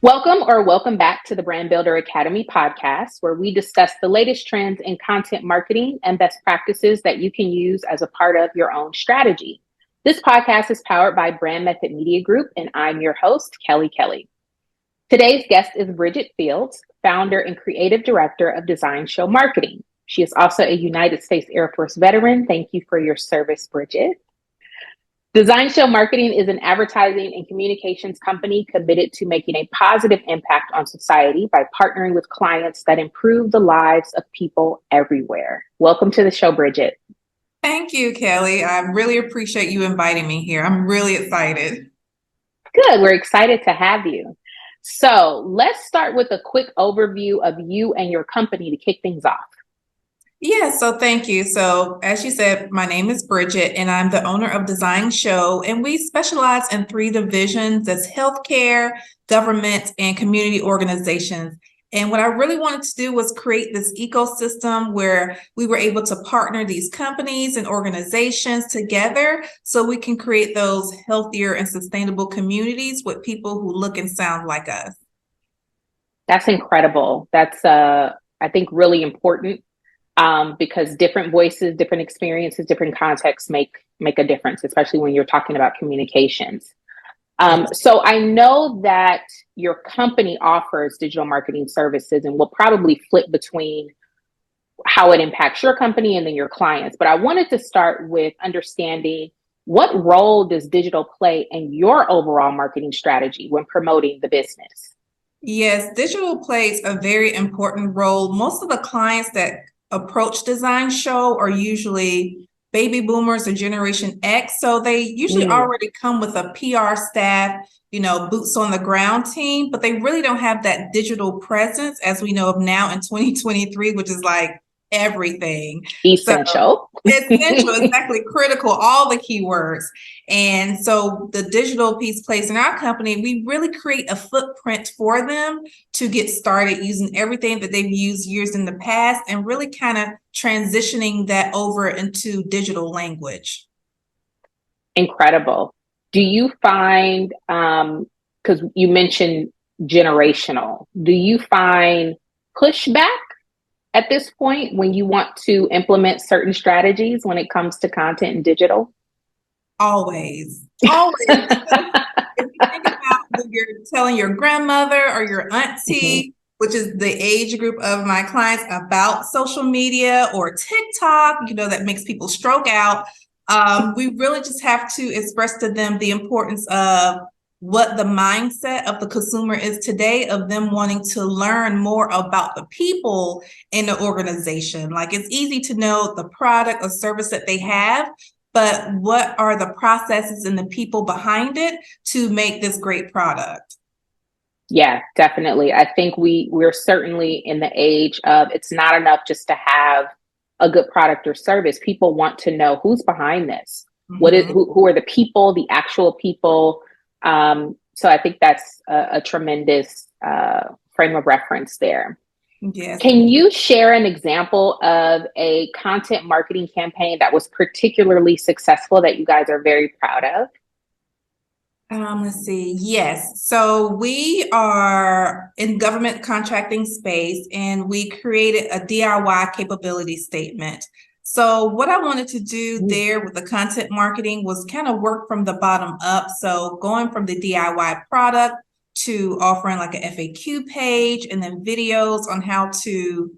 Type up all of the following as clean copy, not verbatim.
Welcome back to the Brand Builder Academy podcast, where we discuss the latest trends in content marketing and best practices that you can use as a part of your own strategy. This podcast is powered by Brand Method Media Group, and I'm your host, Kelly Kelly. Today's guest is Bridget Fields, founder and creative director of Design Show Marketing. She is also a United States Air Force veteran. Thank you for your service, Bridget. Design Show Marketing is an advertising and communications company committed to making a positive impact on society by partnering with clients that improve the lives of people everywhere. Welcome to the show, Bridget. Thank you, Kelly. I really appreciate you inviting me here. I'm really excited. Good. We're excited to have you. So let's start with a quick overview of you and your company to kick things off. So thank you. So as you said, my name is Bridget and I'm the owner of Design Show, and we specialize in three divisions: that's healthcare, government, and community organizations. And what I really wanted to do was create this ecosystem where we were able to partner these companies and organizations together so we can create those healthier and sustainable communities with people who look and sound like us. That's incredible. That's, I think, really important. Because different voices, different experiences, different contexts make a difference, especially when you're talking about communications. So I know that your company offers digital marketing services, and we'll probably flip between how it impacts your company and then your clients. But I wanted to start with understanding, what role does digital play in your overall marketing strategy when promoting the business? Yes, digital plays a very important role. Most of the clients that approach Design Show are usually baby boomers or Generation X. So they usually already come with a PR staff, boots on the ground team, but they really don't have that digital presence as we know of now in 2023, which is like everything. Essential. Essential, exactly, critical, all the keywords. And so the digital piece plays in our company. We really create a footprint for them to get started using everything that they've used years in the past and really kind of transitioning that over into digital language. Incredible. Do you find, because you mentioned generational, do you find pushback at this point when you want to implement certain strategies when it comes to content and digital? Always. If you think about when you're telling your grandmother or your auntie, which is the age group of my clients, about social media or TikTok, that makes people stroke out. We really just have to express to them the importance of what the mindset of the consumer is today, of them wanting to learn more about the people in the organization. Like, it's easy to know the product or service that they have, but what are the processes and the people behind it to make this great product? Yeah, definitely. I think we're certainly in the age of, it's not enough just to have a good product or service. People want to know who's behind this. Who are the people, the actual people. So I think that's a tremendous frame of reference there. Yes. Can you share an example of a content marketing campaign that was particularly successful that you guys are very proud of? Let's see. Yes. So we are in government contracting space, and we created a DIY capability statement. So what I wanted to do there with the content marketing was kind of work from the bottom up. So going from the DIY product to offering like an FAQ page and then videos on how to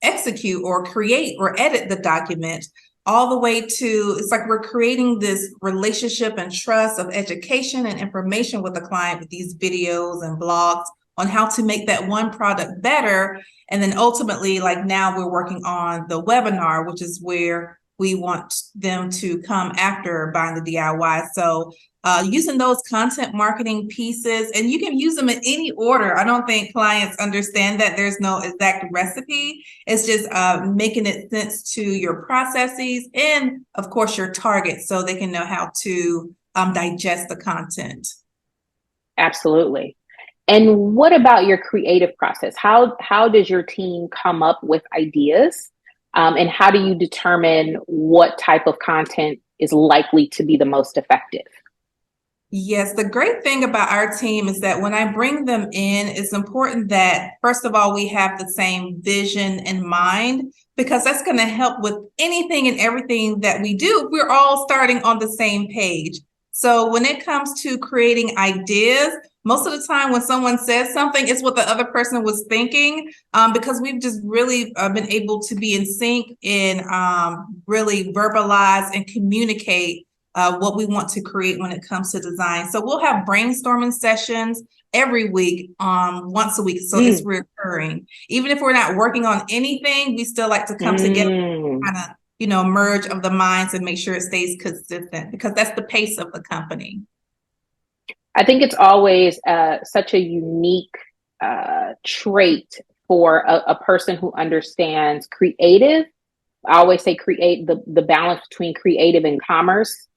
execute or create or edit the document, all the way to, it's like we're creating this relationship and trust of education and information with the client with these videos and blogs on how to make that one product better. And then ultimately, like now we're working on the webinar, which is where we want them to come after buying the DIY. So using those content marketing pieces, and you can use them in any order. I don't think clients understand that there's no exact recipe. It's just making it sense to your processes and, of course, your targets, so they can know how to digest the content. Absolutely. And what about your creative process? How does your team come up with ideas? And how do you determine what type of content is likely to be the most effective? Yes, the great thing about our team is that when I bring them in, it's important that, first of all, we have the same vision in mind, because that's going to help with anything and everything that we do. We're all starting on the same page. So when it comes to creating ideas, most of the time when someone says something, it's what the other person was thinking, because we've just really been able to be in sync and really verbalize and communicate what we want to create when it comes to design. So we'll have brainstorming sessions every week, once a week. So it's recurring. Even if we're not working on anything, we still like to come together, kind of, merge of the minds and make sure it stays consistent, because that's the pace of the company. I think it's always such a unique trait for a person who understands creative. I always say create the balance between creative and commerce.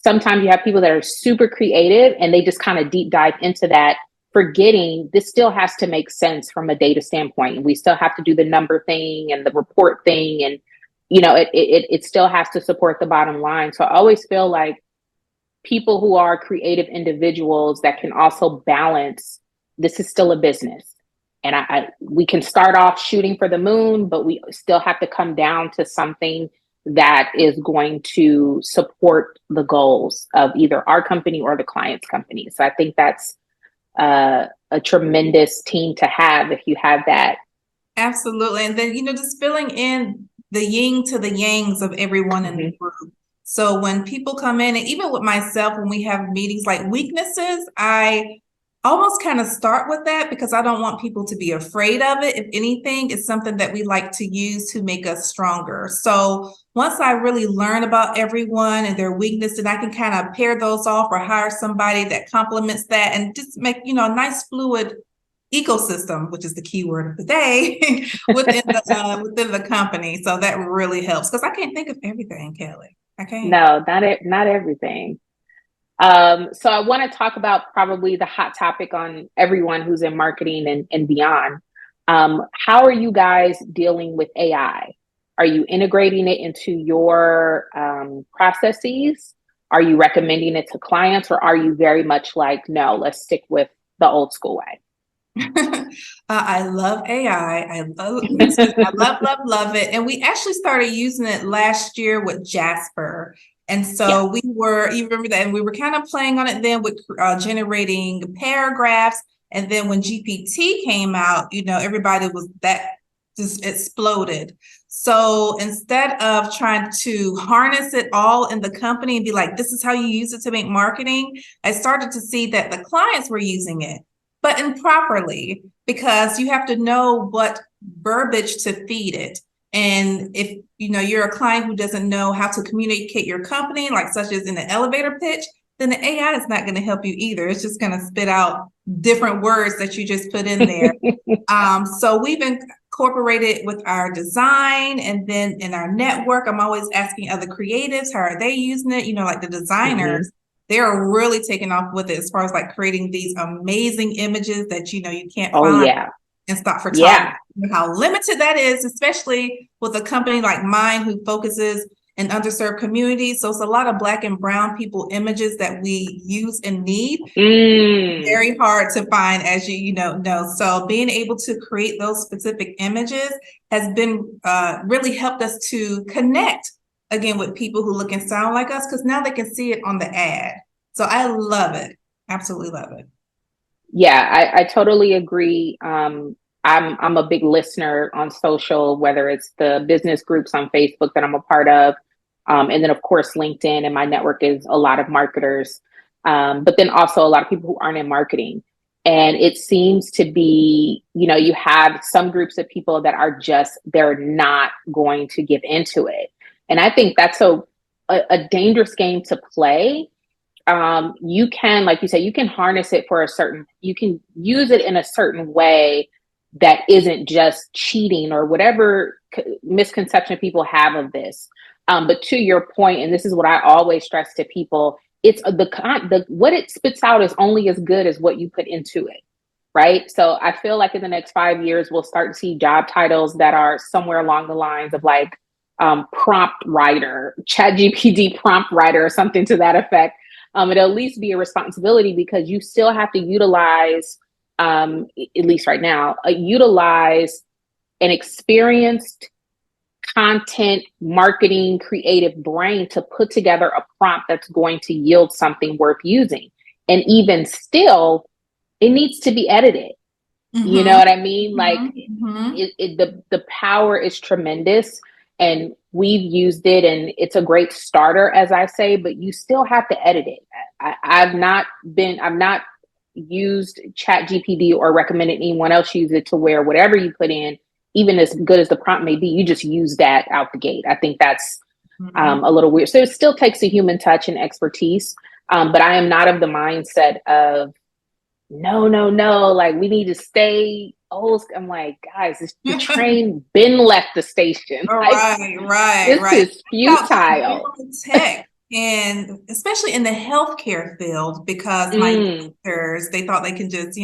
Sometimes you have people that are super creative and they just kind of deep dive into that, forgetting this still has to make sense from a data standpoint. And we still have to do the number thing and the report thing. And, it still has to support the bottom line. So I always feel like people who are creative individuals that can also balance, this is still a business. And we can start off shooting for the moon, but we still have to come down to something that is going to support the goals of either our company or the client's company. So I think that's a tremendous team to have if you have that. Absolutely. And then, just filling in the yin to the yangs of everyone in the group. So when people come in, and even with myself, when we have meetings like weaknesses, I almost kind of start with that, because I don't want people to be afraid of it. If anything, it's something that we like to use to make us stronger. So once I really learn about everyone and their weakness, then I can kind of pair those off or hire somebody that complements that and just make, a nice fluid ecosystem, which is the key word of the day, within the company. So that really helps, because I can't think of everything, Kelly. I can't. No, not everything. So I want to talk about probably the hot topic on everyone who's in marketing and beyond. How are you guys dealing with AI? Are you integrating it into your processes? Are you recommending it to clients, or are you very much like, no, let's stick with the old school way? I love AI. I love it. And we actually started using it last year with Jasper. And so you remember that, and we were kind of playing on it then with generating paragraphs. And then when GPT came out, everybody was that just exploded. So instead of trying to harness it all in the company and be like, this is how you use it to make marketing, I started to see that the clients were using it, but improperly, because you have to know what verbiage to feed it. And if you're a client who doesn't know how to communicate your company, like such as in an elevator pitch, then the AI is not going to help you either. It's just going to spit out different words that you just put in there. So we've incorporated with our design, and then in our network, I'm always asking other creatives, how are they using it? Like the designers. They're really taking off with it, as far as like creating these amazing images that you can't find in stock photography. How limited that is, especially with a company like mine who focuses in underserved communities. So it's a lot of Black and brown people images that we use and need. Very hard to find, as you know. So being able to create those specific images has been really helped us to connect again with people who look and sound like us, because now they can see it on the ad. So I love it. Absolutely love it. Yeah, I totally agree. I'm a big listener on social, whether it's the business groups on Facebook that I'm a part of, and then of course LinkedIn, and my network is a lot of marketers, but then also a lot of people who aren't in marketing. And it seems to be, you have some groups of people that are they're not going to give into it. And I think that's a dangerous game to play. You can, like you said, you can harness it for you can use it in a certain way that isn't just cheating or whatever misconception people have of this. But to your point, and this is what I always stress to people, it's what it spits out is only as good as what you put into it. Right. So I feel like in the next 5 years, we'll start to see job titles that are somewhere along the lines of like prompt writer, ChatGPT prompt writer, or something to that effect. it'll at least be a responsibility because you still have to utilize, at least right now, utilize an experienced content marketing creative brain to put together a prompt that's going to yield something worth using. And even still, it needs to be edited. You know what I mean? Like the power is tremendous, and we've used it, and it's a great starter, as I say, but you still have to edit it. I've not used ChatGPT or recommended anyone else use it to where whatever you put in, even as good as the prompt may be, you just use that out the gate. I think that's a little weird. So it still takes a human touch and expertise. But I am not of the mindset of no, like we need to stay old. I'm like, guys, the train been left the station. Right. This is futile. Tech, and especially in the healthcare field, because my doctors, they thought they can just,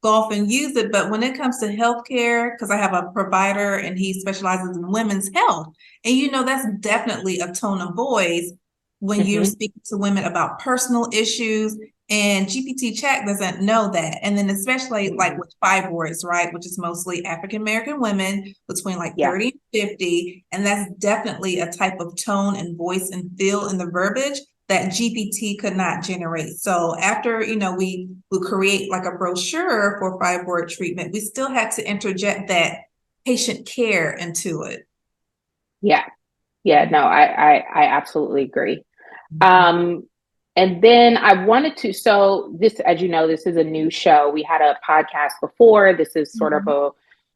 go off and use it. But when it comes to healthcare, because I have a provider and he specializes in women's health, and that's definitely a tone of voice when you're speaking to women about personal issues. And GPT chat doesn't know that. And then especially like with fibroids, right, which is mostly African-American women between like 30 and 50. And that's definitely a type of tone and voice and feel in the verbiage that GPT could not generate. So after, we create like a brochure for fibroid treatment, we still had to interject that patient care into it. Yeah. No, I absolutely agree. And then I wanted to, so this, as you know, this is a new show. We had a podcast before. This is sort of a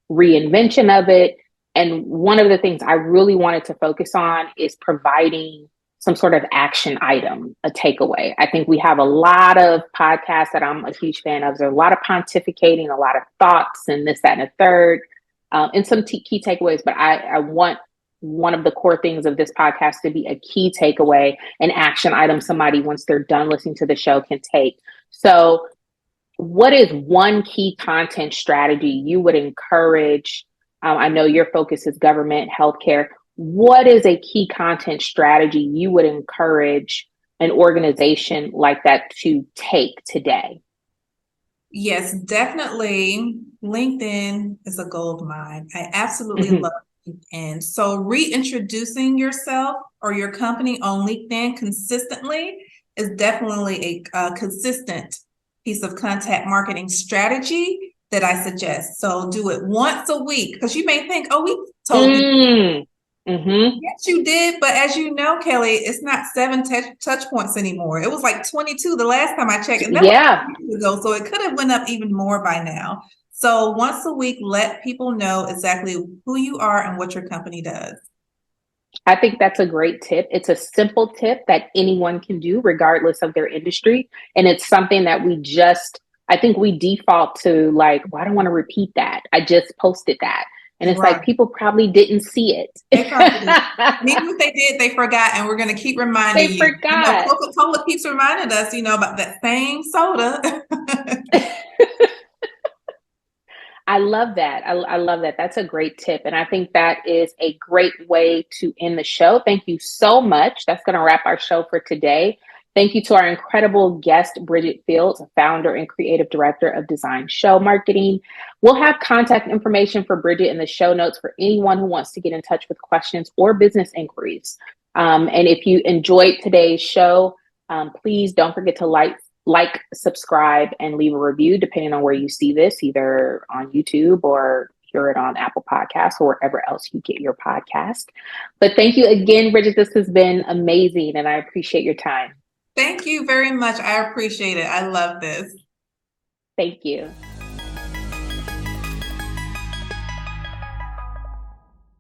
reinvention of it. And one of the things I really wanted to focus on is providing some sort of action item, a takeaway. I think we have a lot of podcasts that I'm a huge fan of. There's a lot of pontificating, a lot of thoughts and this, that, and a third, and some key takeaways. But I want one of the core things of this podcast to be a key takeaway, an action item somebody, once they're done listening to the show, can take. So what is one key content strategy you would encourage? I know your focus is government, healthcare. What is a key content strategy you would encourage an organization like that to take today? Yes, definitely. LinkedIn is a gold mine. I absolutely love LinkedIn. So reintroducing yourself or your company on LinkedIn consistently is definitely a consistent piece of content marketing strategy that I suggest. So do it once a week, because you may think, oh, we told you. Yes, you did. But as you know, Kelly, it's not 7 touch points anymore. It was like 22 the last time I checked. And that was years ago. So it could have went up even more by now. So once a week, let people know exactly who you are and what your company does. I think that's a great tip. It's a simple tip that anyone can do regardless of their industry. And it's something that I think we default to like, well, I don't want to repeat that. I just posted that. And it's like, people probably didn't see it. They probably did. Even if they did, they forgot. And we're going to keep reminding you. They forgot. Coca-Cola keeps reminding us, about that same soda. I love that. I love that. That's a great tip. And I think that is a great way to end the show. Thank you so much. That's going to wrap our show for today. Thank you to our incredible guest, Bridget Fields, founder and creative director of Design Show Marketing. We'll have contact information for Bridget in the show notes for anyone who wants to get in touch with questions or business inquiries. And if you enjoyed today's show, please don't forget to like, subscribe, and leave a review, depending on where you see this, either on YouTube or hear it on Apple Podcasts or wherever else you get your podcast. But thank you again, Bridget. This has been amazing, and I appreciate your time. Thank you very much. I appreciate it. I love this. Thank you.